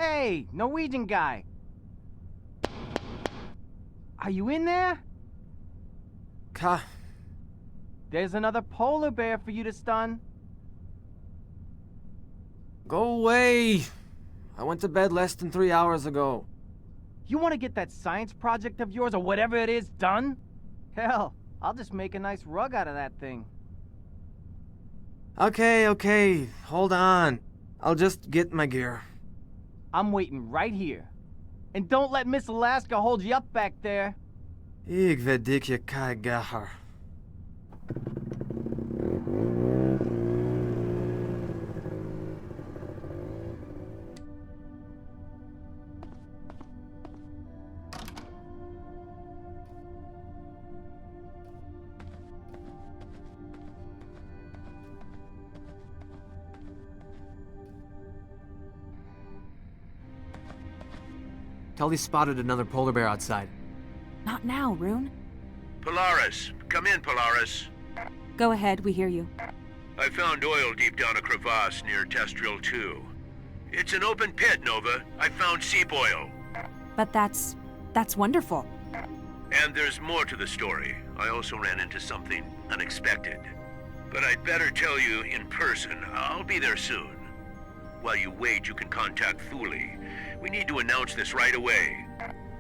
Hey, Norwegian guy. Are you in there? There's another polar bear for you to stun. Go away! I went to bed less than 3 hours ago. You want to get that science project of yours or whatever it is done? Hell, I'll just make a nice rug out of that thing. Okay, hold on. I'll just get my gear. I'm waiting right here. And don't let Miss Alaska hold you up back there. Ik weet dik je keigacher. Tully spotted another polar bear outside. Not now, Rune. Polaris. Come in, Polaris. Go ahead, we hear you. I found oil deep down a crevasse near Test Drill 2. It's an open pit, Nova. I found seep oil. But that's wonderful. And there's more to the story. I also ran into something unexpected. But I'd better tell you in person. I'll be there soon. While you wait, you can contact Thule. We need to announce this right away.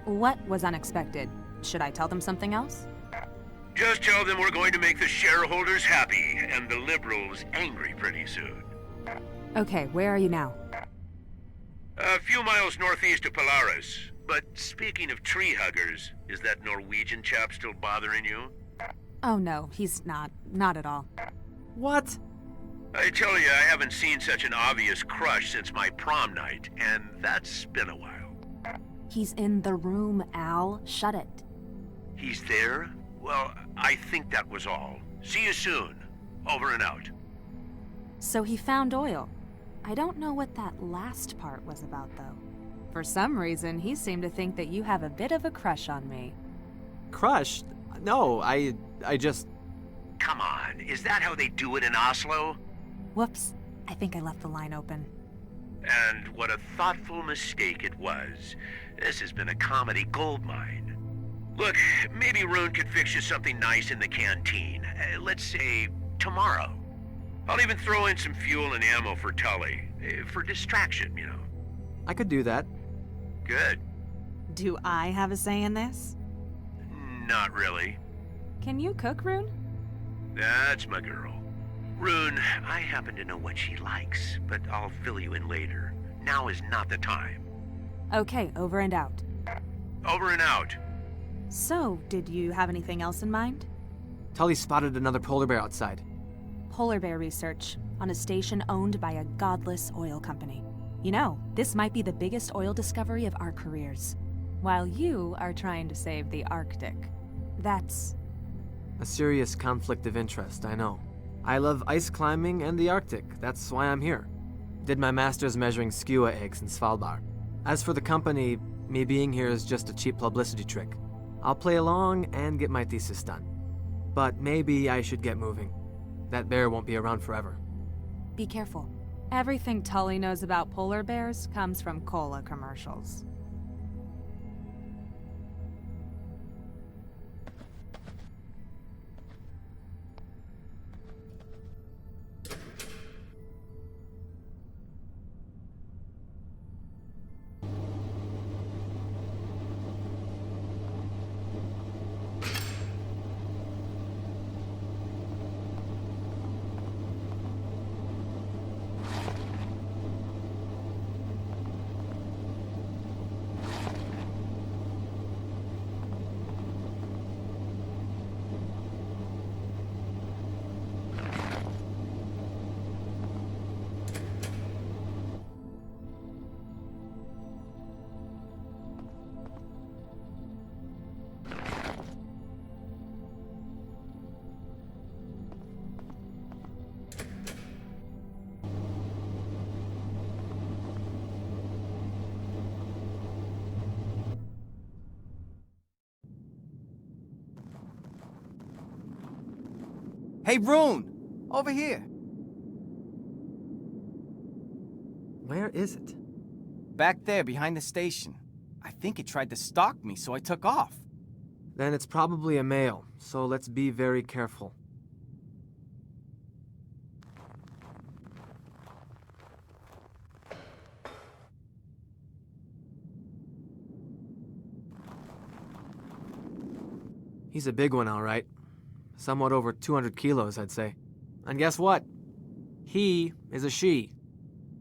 What was unexpected? Should I tell them something else? Just tell them we're going to make the shareholders happy and the liberals angry pretty soon. Okay, where are you now? A few miles northeast of Polaris. But speaking of tree huggers, is that Norwegian chap still bothering you? Oh no, he's not. Not at all. What? I tell you, I haven't seen such an obvious crush since my prom night, and that's been a while. He's in the room, Al. Shut it. He's there? Well, I think that was all. See you soon. Over and out. So he found oil. I don't know what that last part was about, though. For some reason, he seemed to think that you have a bit of a crush on me. Crush? No, I just... Come on, is that how they do it in Oslo? Whoops. I think I left the line open. And what a thoughtful mistake it was. This has been a comedy goldmine. Look, maybe Rune could fix you something nice in the canteen. Let's say tomorrow. I'll even throw in some fuel and ammo for Tully. For distraction, you know. I could do that. Good. Do I have a say in this? Not really. Can you cook, Rune? That's my girl. Rune, I happen to know what she likes, but I'll fill you in later. Now is not the time. Okay, over and out. Over and out. So, did you have anything else in mind? Tully spotted another polar bear outside. Polar bear research on a station owned by a godless oil company. You know, this might be the biggest oil discovery of our careers. While you are trying to save the Arctic. That's... A serious conflict of interest, I know. I love ice climbing and the Arctic. That's why I'm here. Did my master's measuring skua eggs in Svalbard. As for the company, me being here is just a cheap publicity trick. I'll play along and get my thesis done. But maybe I should get moving. That bear won't be around forever. Be careful. Everything Tully knows about polar bears comes from cola commercials. Hey, Rune! Over here. Where is it? back there behind the station. I think it tried to stalk me, so I took off. Then it's probably a male, so let's be very careful. He's a big one, all right. Somewhat over 200 kilos, I'd say. And guess what? He is a she.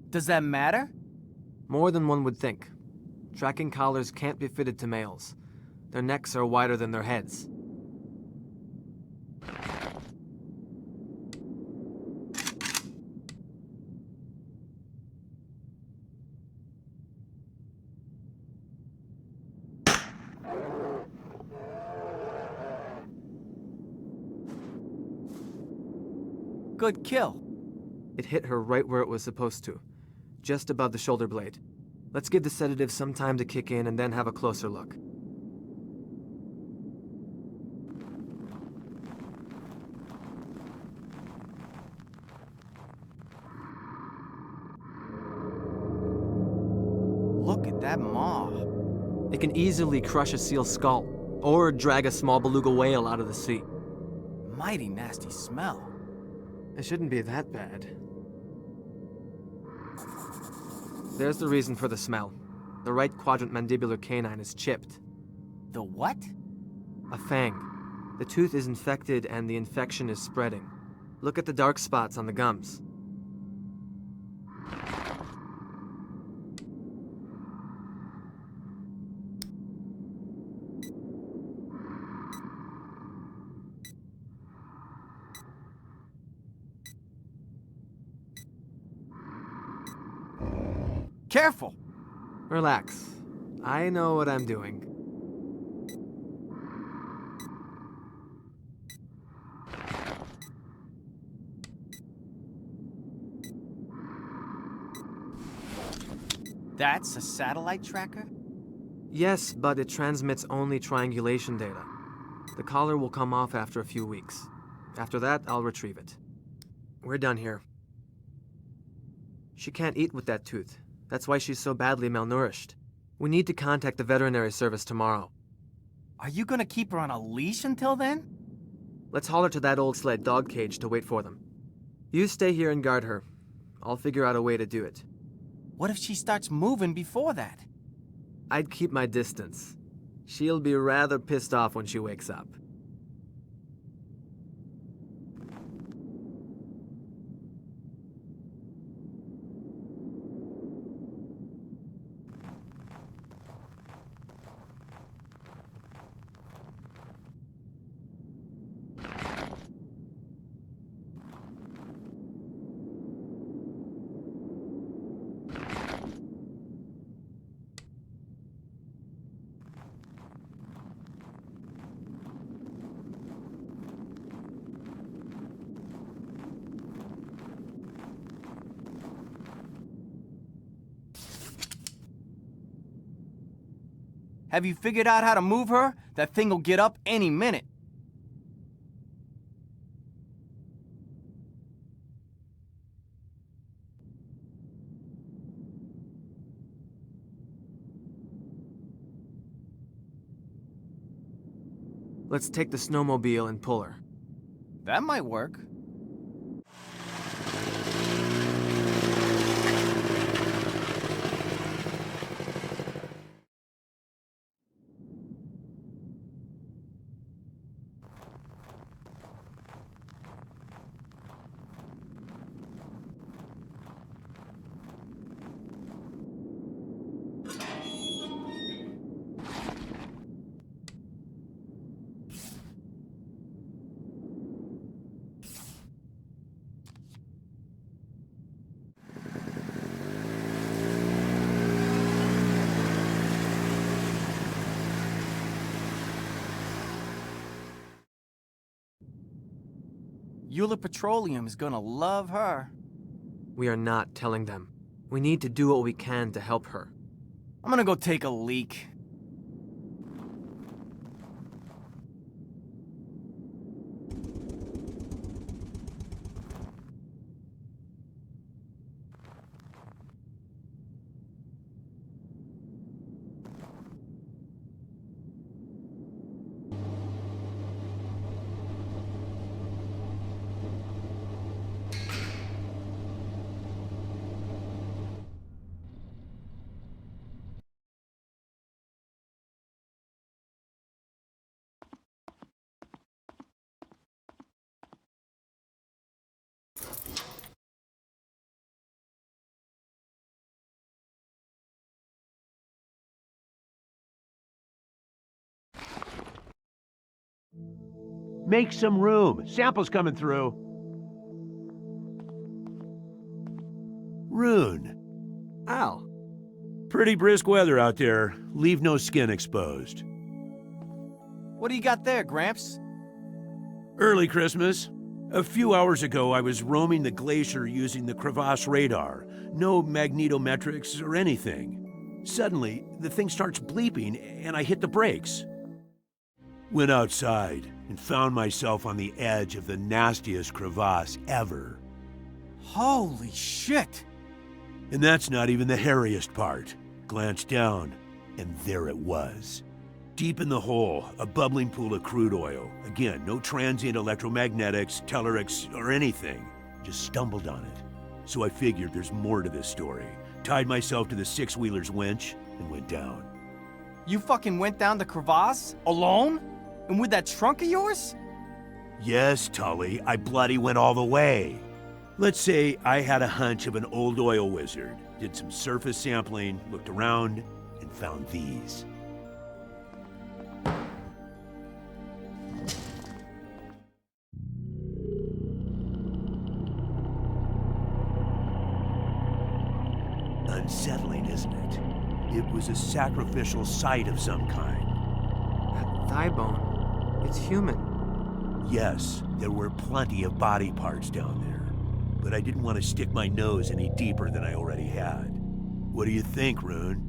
Does that matter? More than one would think. Tracking collars can't be fitted to males. Their necks are wider than their heads. Good kill. It hit her right where it was supposed to, just above the shoulder blade. Let's give the sedative some time to kick in and then have a closer look. Look at that maw. It can easily crush a seal's skull, or drag a small beluga whale out of the sea. Mighty nasty smell. It shouldn't be that bad. There's the reason for the smell. The right quadrant mandibular canine is chipped. The what? A fang. The tooth is infected and the infection is spreading. Look at the dark spots on the gums. Careful! Relax. I know what I'm doing. That's a satellite tracker? Yes, but it transmits only triangulation data. The collar will come off after a few weeks. After that, I'll retrieve it. We're done here. She can't eat with that tooth. That's why she's so badly malnourished. We need to contact the veterinary service tomorrow. Are you gonna keep her on a leash until then? Let's haul her to that old sled dog cage to wait for them. You stay here and guard her. I'll figure out a way to do it. What if she starts moving before that? I'd keep my distance. She'll be rather pissed off when she wakes up. Have you figured out how to move her? That thing will get up any minute. Let's take the snowmobile and pull her. That might work. Euler Petroleum is gonna love her. We are not telling them. We need to do what we can to help her. I'm gonna go take a leak. Make some room. Samples coming through. Rune. Al. Pretty brisk weather out there. Leave no skin exposed. What do you got there, Gramps? Early Christmas. A few hours ago, I was roaming the glacier using the crevasse radar. No magnetometrics or anything. Suddenly, the thing starts bleeping and I hit the brakes. Went outside and found myself on the edge of the nastiest crevasse ever. Holy shit! And that's not even the hairiest part. Glanced down, and there it was. Deep in the hole, a bubbling pool of crude oil. Again, no transient electromagnetics, tellurics, or anything. Just stumbled on it. So I figured there's more to this story. Tied myself to the six-wheeler's winch and went down. You fucking went down the crevasse? Alone? And with that trunk of yours? Yes, Tully, I bloody went all the way. Let's say I had a hunch of an old oil wizard, did some surface sampling, looked around, and found these. Unsettling, isn't it? It was a sacrificial site of some kind. That thigh bone. It's human. Yes, there were plenty of body parts down there, but I didn't want to stick my nose any deeper than I already had. What do you think, Rune?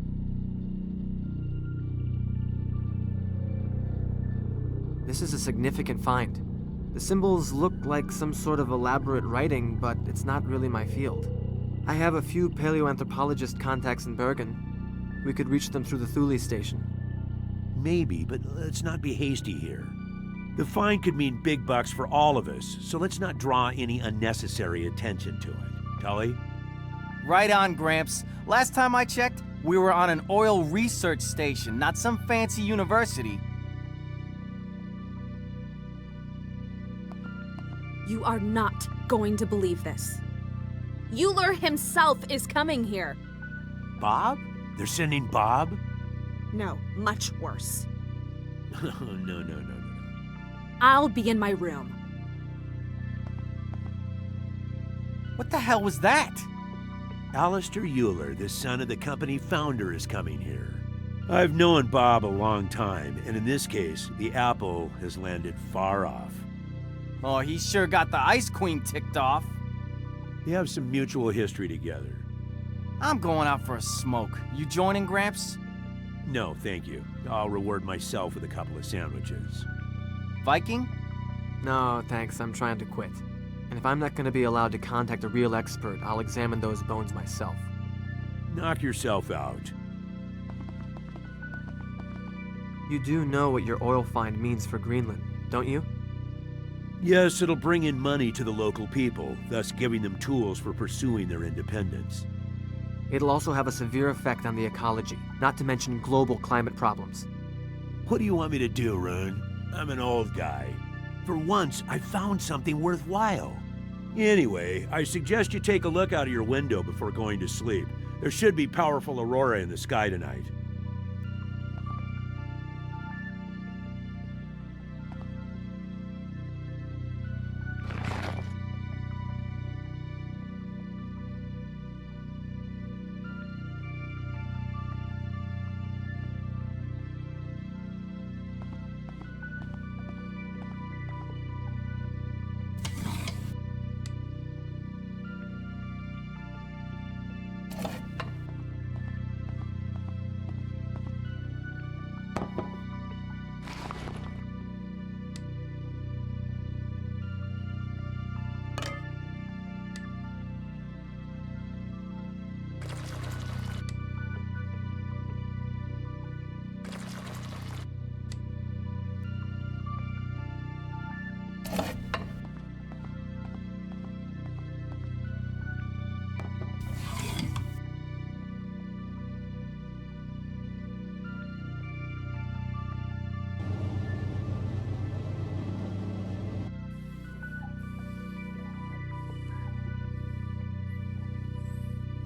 This is a significant find. The symbols look like some sort of elaborate writing, but it's not really my field. I have a few paleoanthropologist contacts in Bergen. We could reach them through the Thule station. Maybe, but let's not be hasty here. The find could mean big bucks for all of us, so let's not draw any unnecessary attention to it. Tully? Right on, Gramps. Last time I checked, we were on an oil research station, not some fancy university. You are not going to believe this. Euler himself is coming here. Bob? They're sending Bob? No, much worse. No. I'll be in my room. What the hell was that? Alistair Euler, the son of the company founder, is coming here. I've known Bob a long time, and in this case, the apple has landed far off. Oh, he sure got the Ice Queen ticked off. They have some mutual history together. I'm going out for a smoke. You joining, Gramps? No, thank you. I'll reward myself with a couple of sandwiches. Viking? No, thanks, I'm trying to quit. And if I'm not going to be allowed to contact a real expert, I'll examine those bones myself. Knock yourself out. You do know what your oil find means for Greenland, don't you? Yes, it'll bring in money to the local people, thus giving them tools for pursuing their independence. It'll also have a severe effect on the ecology, not to mention global climate problems. What do you want me to do, Rune? I'm an old guy. For once, I found something worthwhile. Anyway, I suggest you take a look out of your window before going to sleep. There should be powerful aurora in the sky tonight.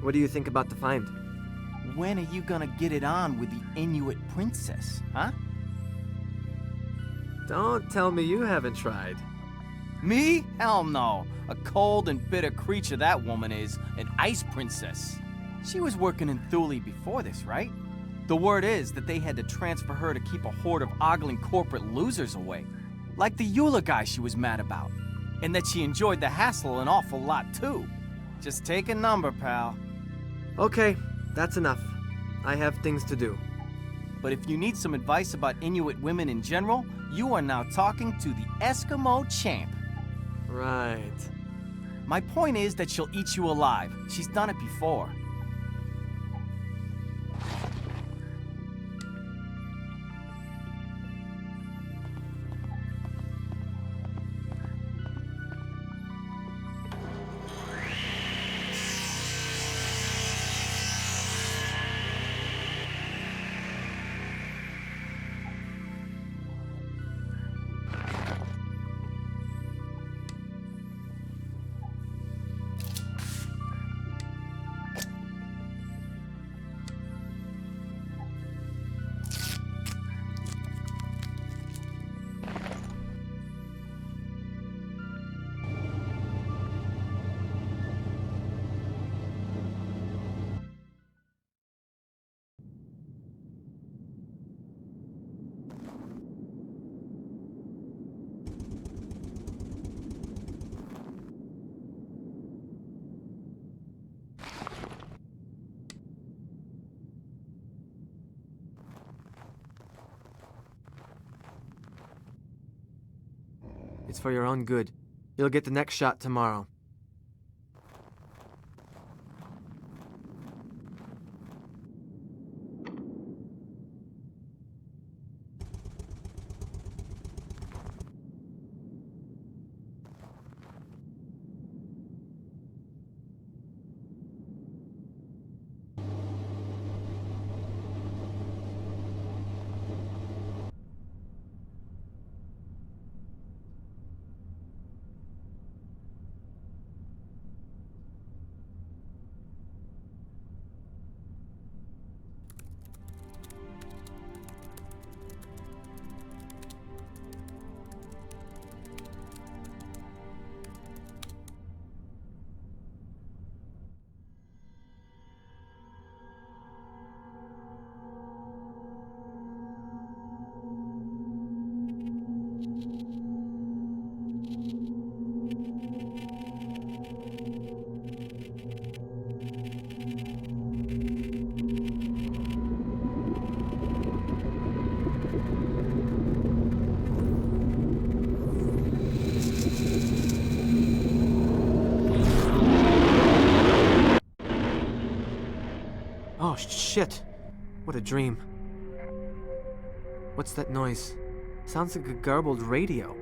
What do you think about the find? When are you gonna get it on with the Inuit princess, huh? Don't tell me you haven't tried. Me? Hell no. A cold and bitter creature that woman is. An ice princess. She was working in Thule before this, right? The word is that they had to transfer her to keep a horde of ogling corporate losers away. Like the Eula guy she was mad about. And that she enjoyed the hassle an awful lot, too. Just take a number, pal. Okay, that's enough. I have things to do. But if you need some advice about Inuit women in general, you are now talking to the Eskimo champ. Right. My point is that she'll eat you alive. She's done it before. It's for your own good. You'll get the next shot tomorrow. Oh, shit. What a dream. What's that noise? Sounds like a garbled radio.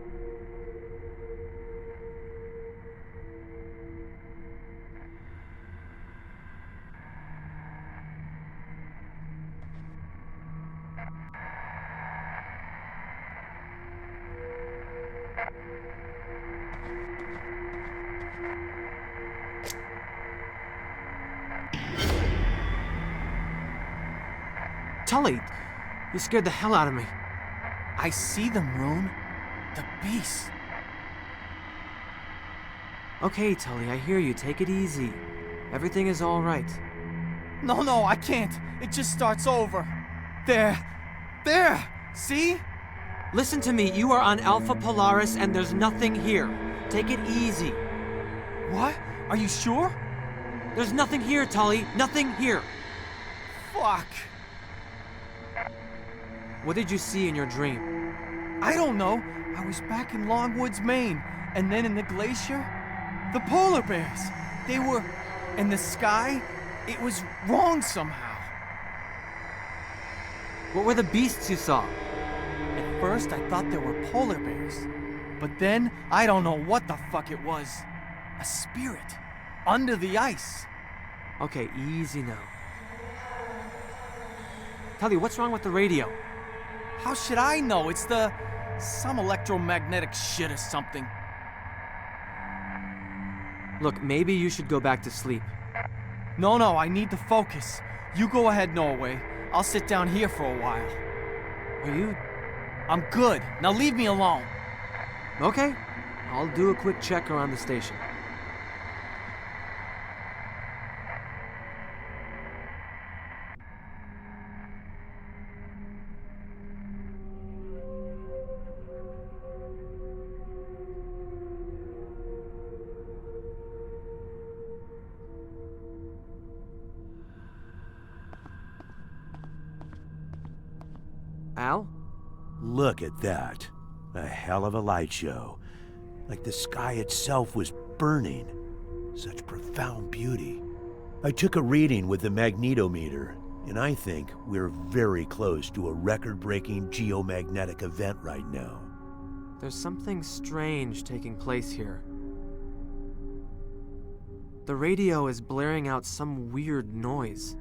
Tully, you scared the hell out of me. I see them, Rune. The beast. Okay, Tully, I hear you. Take it easy. Everything is all right. No, I can't. It just starts over. There. See? Listen to me. You are on Alpha Polaris and there's nothing here. Take it easy. What? Are you sure? There's nothing here, Tully. Nothing here. Fuck. What did you see in your dream? I don't know. I was back in Longwoods, Maine. And then in the glacier, the polar bears. They were in the sky. It was wrong somehow. What were the beasts you saw? At first, I thought they were polar bears. But then, I don't know what the fuck it was. A spirit. Under the ice. Okay, easy now. Tully, what's wrong with the radio? How should I know? It's some electromagnetic shit or something. Look, maybe you should go back to sleep. No, I need to focus. You go ahead, Norway. I'll sit down here for a while. Are you I'm good. Now leave me alone. Okay, I'll do a quick check around the station. Al? Look at that. A hell of a light show. Like the sky itself was burning. Such profound beauty. I took a reading with the magnetometer, and I think we're very close to a record-breaking geomagnetic event right now. There's something strange taking place here. The radio is blaring out some weird noise.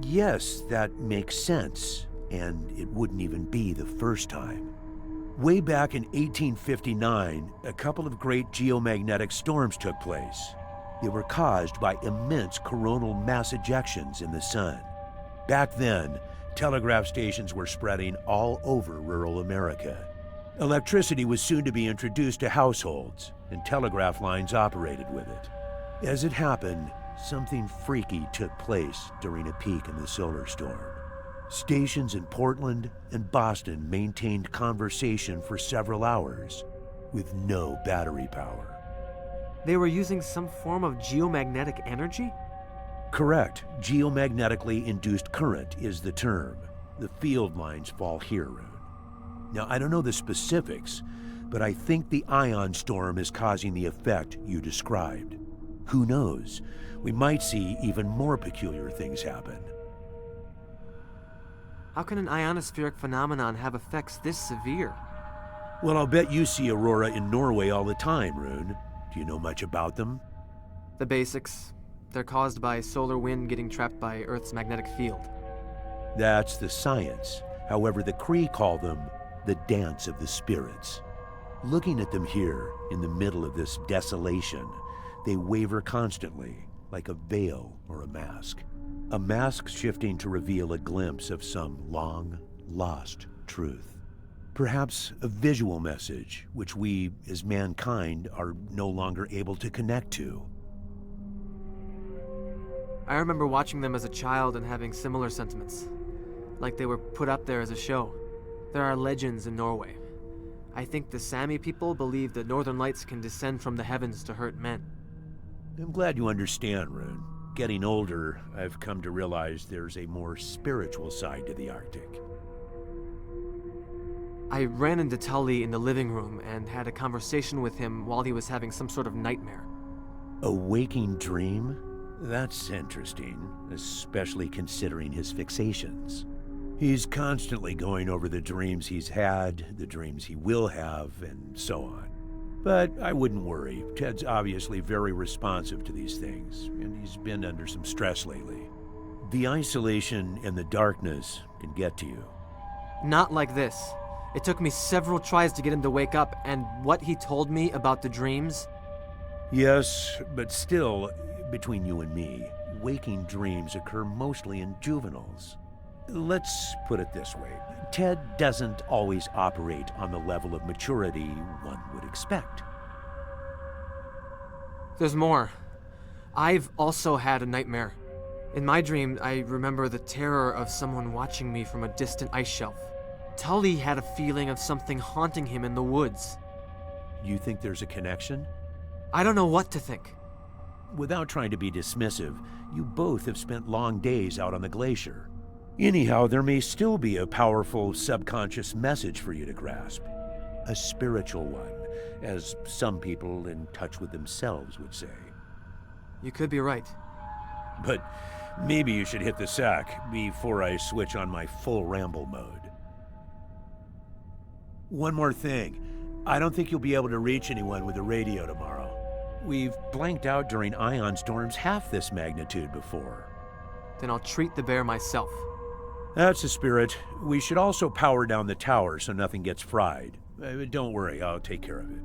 Yes, that makes sense, and it wouldn't even be the first time. Way back in 1859, a couple of great geomagnetic storms took place. They were caused by immense coronal mass ejections in the sun. Back then, telegraph stations were spreading all over rural America. Electricity was soon to be introduced to households, and telegraph lines operated with it. As it happened, something freaky took place during a peak in the solar storm. Stations in Portland and Boston maintained conversation for several hours with no battery power. They were using some form of geomagnetic energy? Correct. Geomagnetically induced current is the term. The field lines fall here, Rune. Now, I don't know the specifics, but I think the ion storm is causing the effect you described. Who knows? We might see even more peculiar things happen. How can an ionospheric phenomenon have effects this severe? Well, I'll bet you see aurora in Norway all the time, Rune. Do you know much about them? The basics. They're caused by solar wind getting trapped by Earth's magnetic field. That's the science. However, the Cree call them the dance of the spirits. Looking at them here, in the middle of this desolation, they waver constantly, like a veil or a mask. A mask shifting to reveal a glimpse of some long, lost truth. Perhaps a visual message, which we, as mankind, are no longer able to connect to. I remember watching them as a child and having similar sentiments. Like they were put up there as a show. There are legends in Norway. I think the Sami people believe the northern lights can descend from the heavens to hurt men. I'm glad you understand, Rune. Getting older, I've come to realize there's a more spiritual side to the Arctic. I ran into Tully in the living room and had a conversation with him while he was having some sort of nightmare. A waking dream? That's interesting, especially considering his fixations. He's constantly going over the dreams he's had, the dreams he will have, and so on. But I wouldn't worry. Ted's obviously very responsive to these things, and he's been under some stress lately. The isolation and the darkness can get to you. Not like this. It took me several tries to get him to wake up, and what he told me about the dreams... Yes, but still, between you and me, waking dreams occur mostly in juveniles. Let's put it this way. Ted doesn't always operate on the level of maturity one would expect. There's more. I've also had a nightmare. In my dream, I remember the terror of someone watching me from a distant ice shelf. Tully had a feeling of something haunting him in the woods. You think there's a connection? I don't know what to think. Without trying to be dismissive, you both have spent long days out on the glacier. Anyhow, there may still be a powerful subconscious message for you to grasp. A spiritual one, as some people in touch with themselves would say. You could be right. But maybe you should hit the sack before I switch on my full ramble mode. One more thing. I don't think you'll be able to reach anyone with the radio tomorrow. We've blanked out during ion storms half this magnitude before. Then I'll treat the bear myself. That's the spirit. We should also power down the tower so nothing gets fried. Don't worry, I'll take care of it.